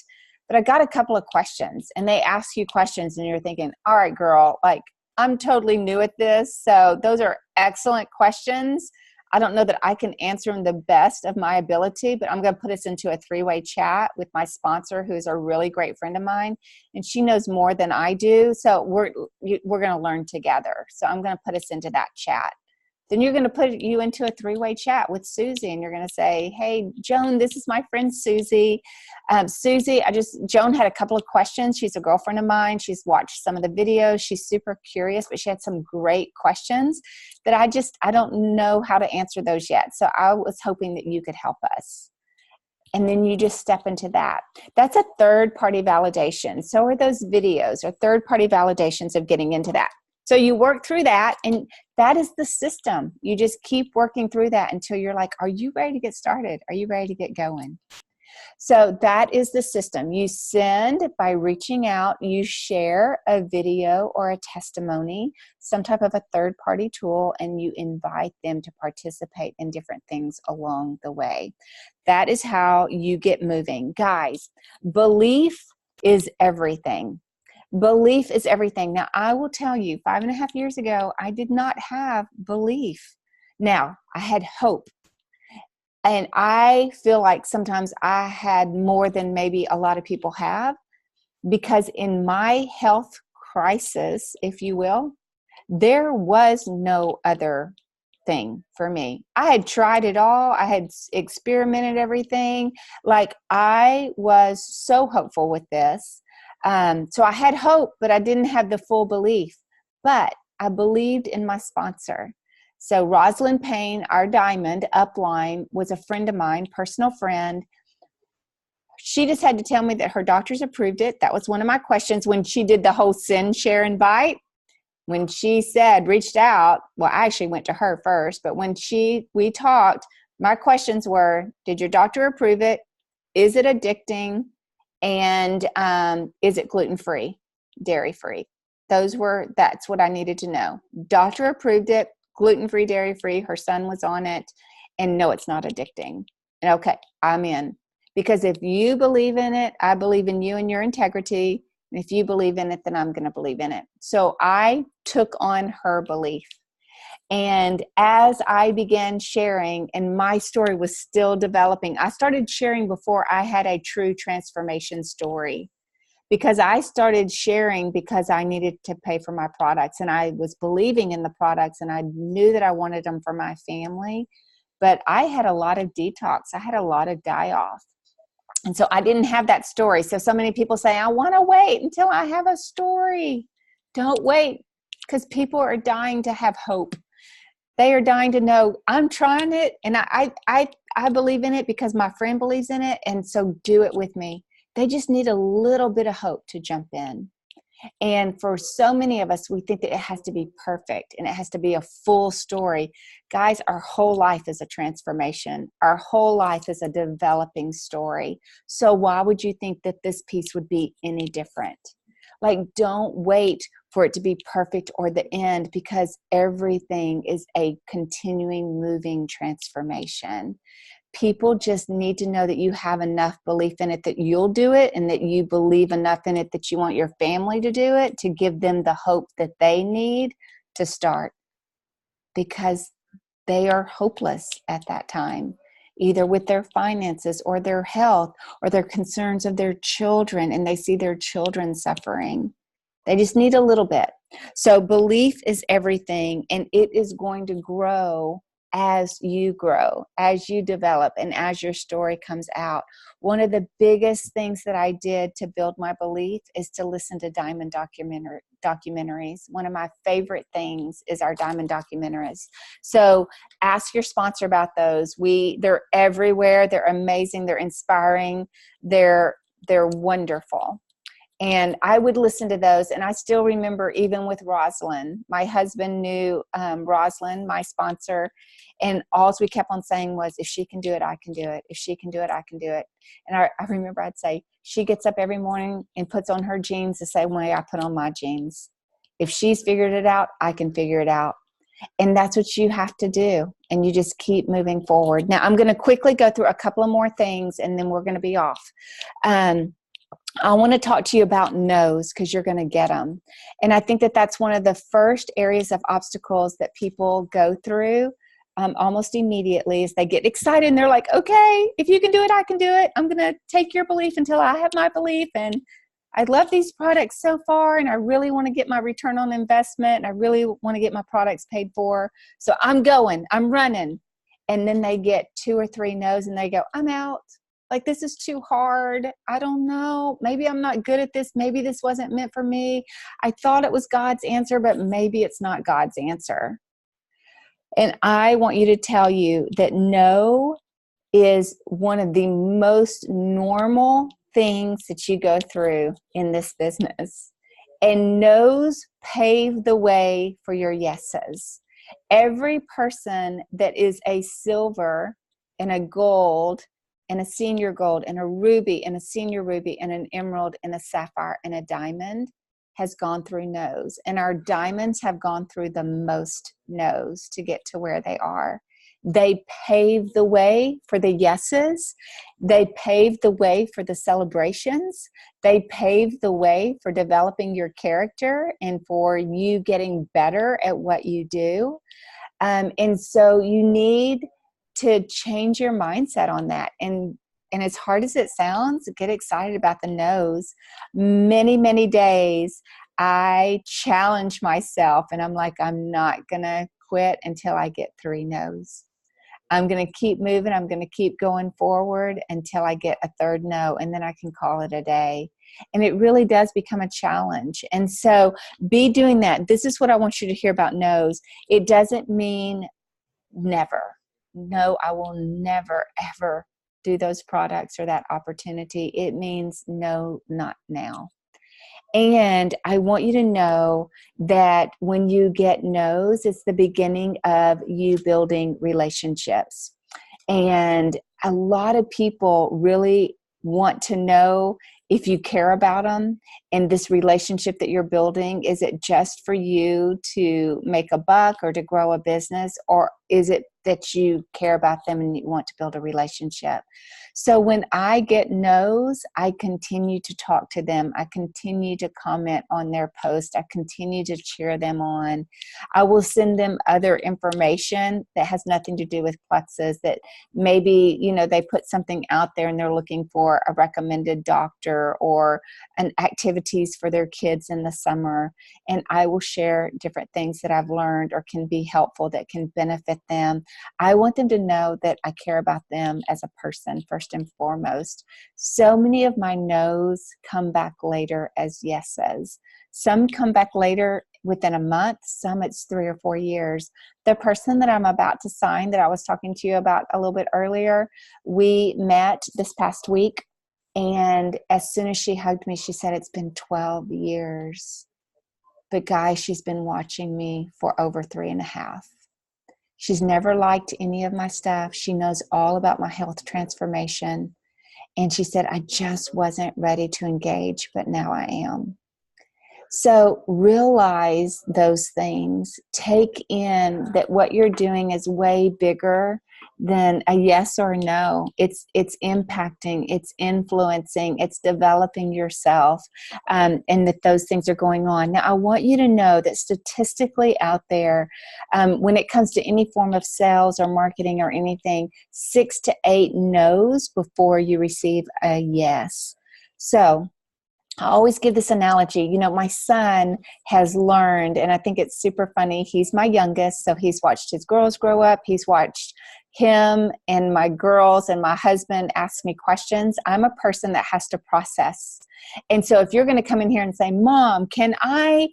but I got a couple of questions, and they ask you questions and you're thinking, all right, girl, like I'm totally new at this. So those are excellent questions. I don't know that I can answer them the best of my ability, but I'm going to put us into a 3-way chat with my sponsor, who is a really great friend of mine, and she knows more than I do. So we're going to learn together. So I'm going to put us into that chat. Then you're going to put you into a 3-way chat with Susie, and you're going to say, hey, Joan, this is my friend Susie. Susie, Joan had a couple of questions. She's a girlfriend of mine. She's watched some of the videos. She's super curious, but she had some great questions that I don't know how to answer those yet. So I was hoping that you could help us. And then you just step into that. That's a third-party validation. So are those videos or third-party validations of getting into that. So you work through that, and that is the system. You just keep working through that until you're like, are you ready to get started? Are you ready to get going? So that is the system. You send by reaching out, you share a video or a testimony, some type of a third-party tool, and you invite them to participate in different things along the way. That is how you get moving. Guys, belief is everything. Belief is everything. Now, I will tell you, 5.5 years ago, I did not have belief. Now, I had hope. And I feel like sometimes I had more than maybe a lot of people have, because in my health crisis, if you will, there was no other thing for me. I had tried it all. I had experimented everything. Like, I was so hopeful with this. So I had hope, but I didn't have the full belief. But I believed in my sponsor. So Rosalind Payne, our diamond upline, was a friend of mine, personal friend. She just had to tell me that her doctors approved it. That was one of my questions when she did the whole send, share, invite. When she said, reached out, well, I actually went to her first, but when we talked, my questions were, did your doctor approve it? Is it addicting? And is it gluten-free, dairy-free? That's what I needed to know. Doctor approved it, gluten-free, dairy-free. Her son was on it. And no, it's not addicting. And okay, I'm in. Because if you believe in it, I believe in you and your integrity. And if you believe in it, then I'm going to believe in it. So I took on her belief. And as I began sharing, and my story was still developing, I started sharing before I had a true transformation story, because I started sharing because I needed to pay for my products, and I was believing in the products, and I knew that I wanted them for my family. But I had a lot of detox. I had a lot of die-off. And so I didn't have that story. So many people say, I want to wait until I have a story. Don't wait, because people are dying to have hope. They are dying to know, I'm trying it, and I believe in it because my friend believes in it, and so do it with me. They just need a little bit of hope to jump in. And for so many of us, we think that it has to be perfect and it has to be a full story. Guys, our whole life is a transformation. Our whole life is a developing story. So why would you think that this piece would be any different? Like, don't wait for it to be perfect or the end, because everything is a continuing, moving transformation. People just need to know that you have enough belief in it that you'll do it, and that you believe enough in it that you want your family to do it, to give them the hope that they need to start, because they are hopeless at that time, either with their finances or their health or their concerns of their children, and they see their children suffering. They just need a little bit. So belief is everything, and it is going to grow as you grow, as you develop, and as your story comes out. One of the biggest things that I did to build my belief is to listen to Diamond documentaries. One of my favorite things is our Diamond documentaries. So ask your sponsor about those. They're everywhere. They're amazing. They're inspiring. They're wonderful. And I would listen to those. And I still remember, even with Rosalind, my husband knew Rosalind, my sponsor. And all we kept on saying was, if she can do it, I can do it. If she can do it, I can do it. And I remember I'd say, she gets up every morning and puts on her jeans the same way I put on my jeans. If she's figured it out, I can figure it out. And that's what you have to do. And you just keep moving forward. Now, I'm going to quickly go through a couple of more things, and then we're going to be off. I want to talk to you about no's because you're going to get them. And I think that that's one of the first areas of obstacles that people go through almost immediately is they get excited and they're like, okay, if you can do it, I can do it. I'm going to take your belief until I have my belief. And I love these products so far, and I really want to get my return on investment. And I really want to get my products paid for. So I'm going, I'm running. And then they get 2 or 3 no's and they go, I'm out. Like, this is too hard. I don't know. Maybe I'm not good at this. Maybe this wasn't meant for me. I thought it was God's answer, but maybe it's not God's answer. And I want you to tell you that no is one of the most normal things that you go through in this business. And no's pave the way for your yeses. Every person that is a silver and a gold and a senior gold and a ruby and a senior ruby and an emerald and a sapphire and a diamond has gone through no's. And our diamonds have gone through the most no's to get to where they are. They paved the way for the yeses. They paved the way for the celebrations. They paved the way for developing your character and for you getting better at what you do. And so you need to change your mindset on that. And as hard as it sounds, get excited about the no's. Many, many days I challenge myself and I'm like, I'm not going to quit until I get 3 no's. I'm going to keep moving. I'm going to keep going forward until I get a 3rd no, and then I can call it a day. And it really does become a challenge. And so be doing that. This is what I want you to hear about no's. It doesn't mean never. No, I will never, ever do those products or that opportunity. It means no, not now. And I want you to know that when you get no's, it's the beginning of you building relationships. And a lot of people really want to know if you care about them and this relationship that you're building. Is it just for you to make a buck or to grow a business, or is it that you care about them and you want to build a relationship? So when I get no's, I continue to talk to them. I continue to comment on their post. I continue to cheer them on. I will send them other information that has nothing to do with Plexus, that maybe, they put something out there and they're looking for a recommended doctor or an activities for their kids in the summer. And I will share different things that I've learned or can be helpful that can benefit them. I want them to know that I care about them as a person first and foremost. So many of my no's come back later as yeses. Some come back later within a month. Some it's 3 or 4 years. The person that I'm about to sign that I was talking to you about a little bit earlier, we met this past week. And as soon as she hugged me, she said, it's been 12 years. But guys, she's been watching me for over 3.5. She's never liked any of my stuff. She knows all about my health transformation. And she said, I just wasn't ready to engage, but now I am. So realize those things. Take in that what you're doing is way bigger than a yes or a no. It's impacting, it's influencing, it's developing yourself, and that those things are going on. Now, I want you to know that statistically out there, when it comes to any form of sales or marketing or anything, 6 to 8 no's before you receive a yes. So I always give this analogy. My son has learned, and I think it's super funny. He's my youngest, so he's watched his girls grow up. He's watched him and my girls and my husband ask me questions. I'm a person that has to process. And so if you're going to come in here and say, Mom, can I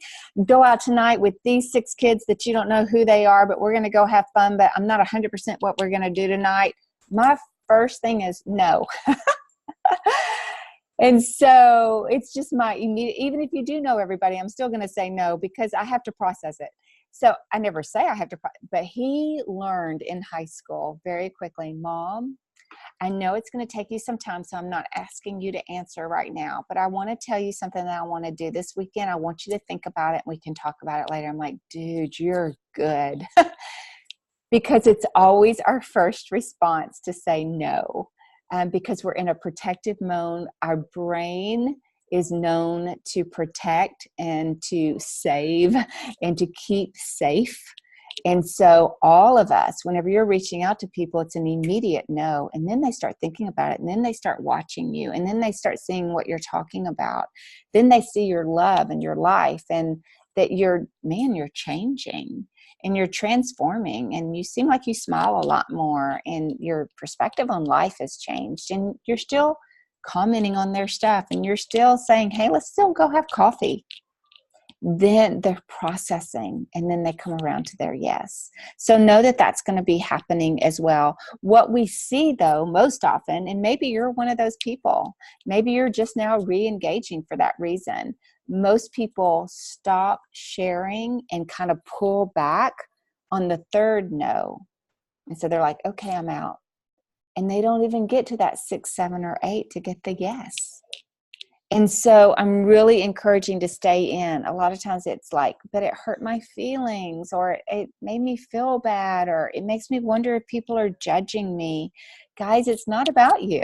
go out tonight with these 6 kids that you don't know who they are, but we're going to go have fun, but I'm not 100% what we're going to do tonight, my first thing is no. And so it's just my immediate, even if you do know everybody, I'm still going to say no because I have to process it. So I never say I have to, but he learned in high school very quickly, Mom, I know it's going to take you some time, so I'm not asking you to answer right now, but I want to tell you something that I want to do this weekend. I want you to think about it and we can talk about it later. I'm like, dude, you're good. Because it's always our first response to say no. Because we're in a protective mode. Our brain is known to protect and to save and to keep safe. And so all of us, whenever you're reaching out to people, it's an immediate no. And then they start thinking about it. And then they start watching you. And then they start seeing what you're talking about. Then they see your love and your life, and that you're changing and you're transforming, and you seem like you smile a lot more, and your perspective on life has changed, and you're still commenting on their stuff, and you're still saying, hey, let's still go have coffee. Then they're processing, and then they come around to their yes. So know that that's going to be happening as well. What we see, though, most often, and maybe you're one of those people, maybe you're just now re-engaging for that reason. Most people stop sharing and kind of pull back on the third no. And so they're like, okay, I'm out. And they don't even get to that 6, 7, or 8 to get the yes. And so I'm really encouraging to stay in. A lot of times it's like, but it hurt my feelings, or it made me feel bad, or it makes me wonder if people are judging me. Guys, it's not about you.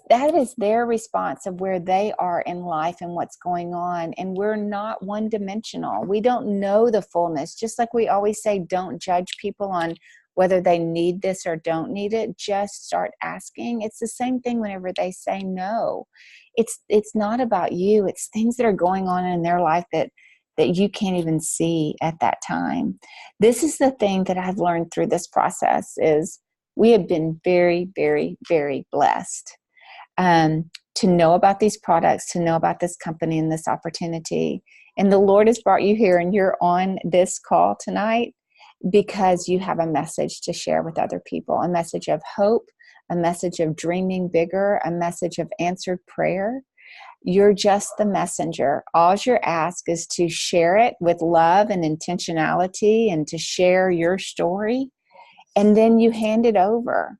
That is their response of where they are in life and what's going on. And we're not one dimensional. We don't know the fullness. Just like we always say, don't judge people on whether they need this or don't need it. Just start asking. It's the same thing whenever they say no. It's not about you. It's things that are going on in their life that you can't even see at that time. This is the thing that I've learned through this process is we have been very, very, very blessed to know about these products, to know about this company and this opportunity. And the Lord has brought you here, and you're on this call tonight because you have a message to share with other people, a message of hope, a message of dreaming bigger, a message of answered prayer. You're just the messenger. All you're asked is to share it with love and intentionality, and to share your story. And then you hand it over,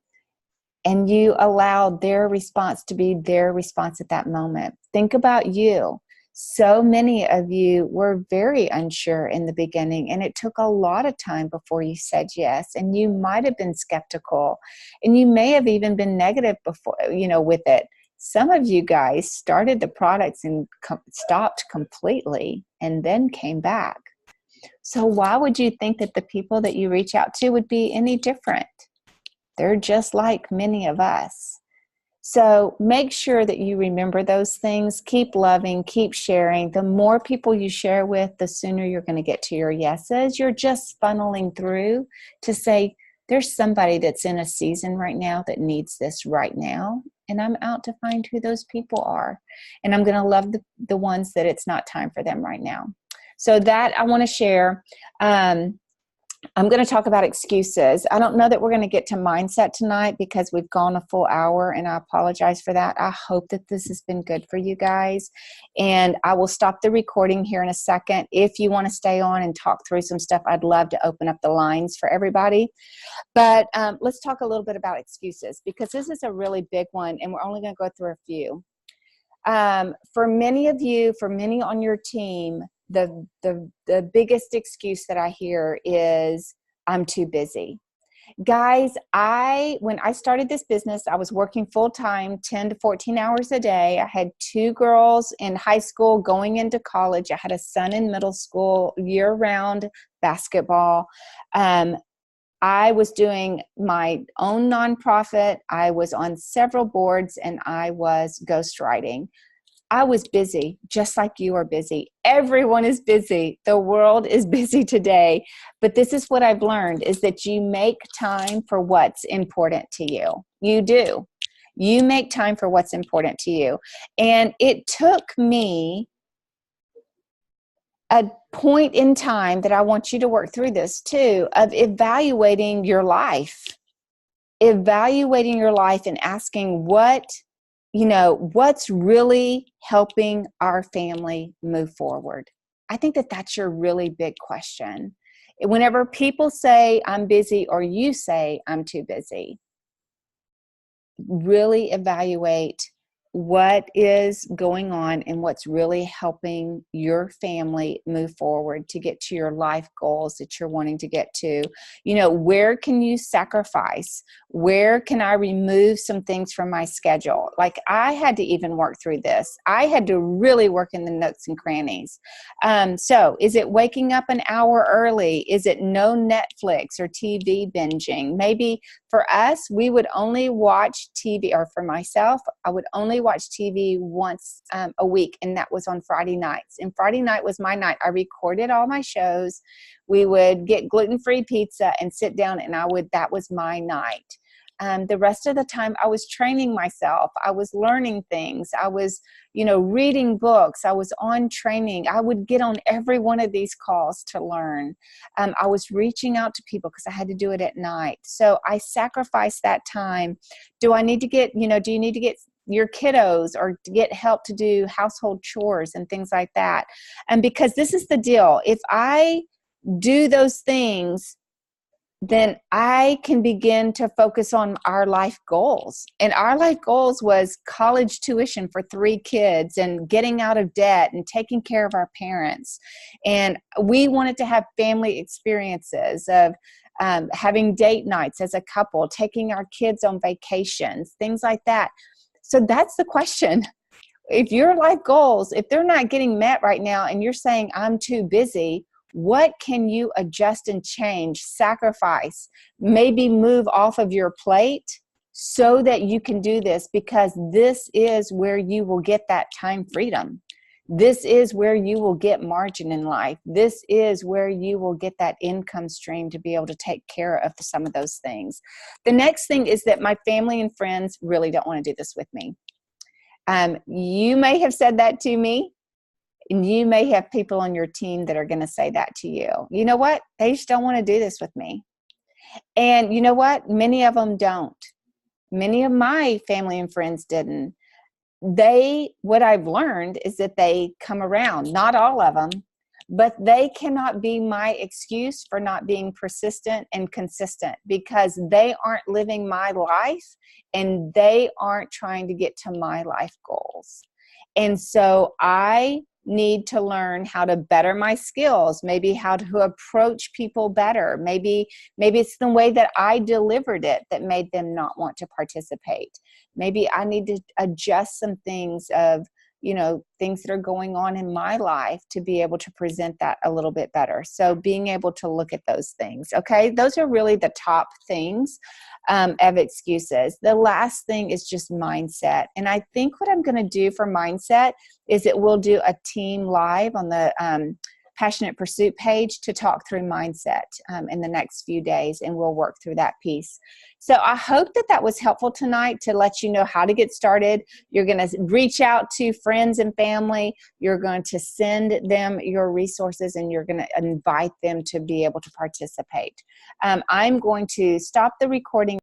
and you allow their response to be their response at that moment. Think about you. So many of you were very unsure in the beginning, and it took a lot of time before you said yes. And you might have been skeptical, and you may have even been negative before, with it. Some of you guys started the products and stopped completely and then came back. So why would you think that the people that you reach out to would be any different? They're just like many of us. So make sure that you remember those things. Keep loving, keep sharing. The more people you share with, the sooner you're going to get to your yeses. You're just funneling through to say, there's somebody that's in a season right now that needs this right now. And I'm out to find who those people are. And I'm going to love the ones that it's not time for them right now. So that I want to share. I'm going to talk about excuses. I don't know that we're going to get to mindset tonight because we've gone a full hour, and I apologize for that. I hope that this has been good for you guys. And I will stop the recording here in a second. If you want to stay on and talk through some stuff, I'd love to open up the lines for everybody. But let's talk a little bit about excuses, because this is a really big one, and we're only going to go through a few. For many of you, for many on your team, the biggest excuse that I hear is, I'm too busy. Guys, when I started this business, I was working full time, 10 to 14 hours a day. I had 2 girls in high school going into college. I had a son in middle school, year-round basketball. I was doing my own nonprofit. I was on several boards, and I was ghostwriting. I was busy, just like you are busy. Everyone is busy. The world is busy today. But this is what I've learned, is that you make time for what's important to you. You do. You make time for what's important to you. And it took me a point in time that I want you to work through this too, of evaluating your life. Evaluating your life and asking what's really helping our family move forward. I think that that's your really big question. Whenever people say I'm busy, or you say I'm too busy, really evaluate what is going on and what's really helping your family move forward to get to your life goals that you're wanting to get to. You know, where can you sacrifice? Where can I remove some things from my schedule? Like, I had to even work through this. I had to really work in the nooks and crannies. So is it waking up an hour early? Is it no Netflix or TV binging? Maybe for us, we would only watch TV, or for myself, I would only watch TV once a week, and that was on Friday nights. And Friday night was my night. I recorded all my shows. We would get gluten-free pizza and sit down, and that was my night. The rest of the time, I was training myself. I was learning things. I was, reading books. I was on training. I would get on every one of these calls to learn. I was reaching out to people because I had to do it at night. So I sacrificed that time. Do you need to get your kiddos or to get help to do household chores and things like that? And because this is the deal, if I do those things, then I can begin to focus on our life goals. And our life goals was college tuition for 3 kids and getting out of debt and taking care of our parents. And we wanted to have family experiences of having date nights as a couple, taking our kids on vacations, things like that. So that's the question. If your life goals, if they're not getting met right now and you're saying, I'm too busy, what can you adjust and change, sacrifice, maybe move off of your plate so that you can do this? Because this is where you will get that time freedom. This is where you will get margin in life. This is where you will get that income stream to be able to take care of some of those things. The next thing is that my family and friends really don't want to do this with me. You may have said that to me. And you may have people on your team that are going to say that to you. You know what? They just don't want to do this with me. And you know what? Many of them don't. Many of my family and friends didn't. What I've learned is that they come around, not all of them, but they cannot be my excuse for not being persistent and consistent, because they aren't living my life and they aren't trying to get to my life goals. And so I need to learn how to better my skills, maybe how to approach people better. Maybe it's the way that I delivered it that made them not want to participate. Maybe I need to adjust some things of, things that are going on in my life to be able to present that a little bit better. So being able to look at those things. Okay. Those are really the top things of excuses. The last thing is just mindset. And I think what I'm going to do for mindset is that we'll do a team live on the Passionate Pursuit page to talk through mindset in the next few days, and we'll work through that piece. So I hope that was helpful tonight to let you know how to get started. You're going to reach out to friends and family. You're going to send them your resources, and you're going to invite them to be able to participate. I'm going to stop the recording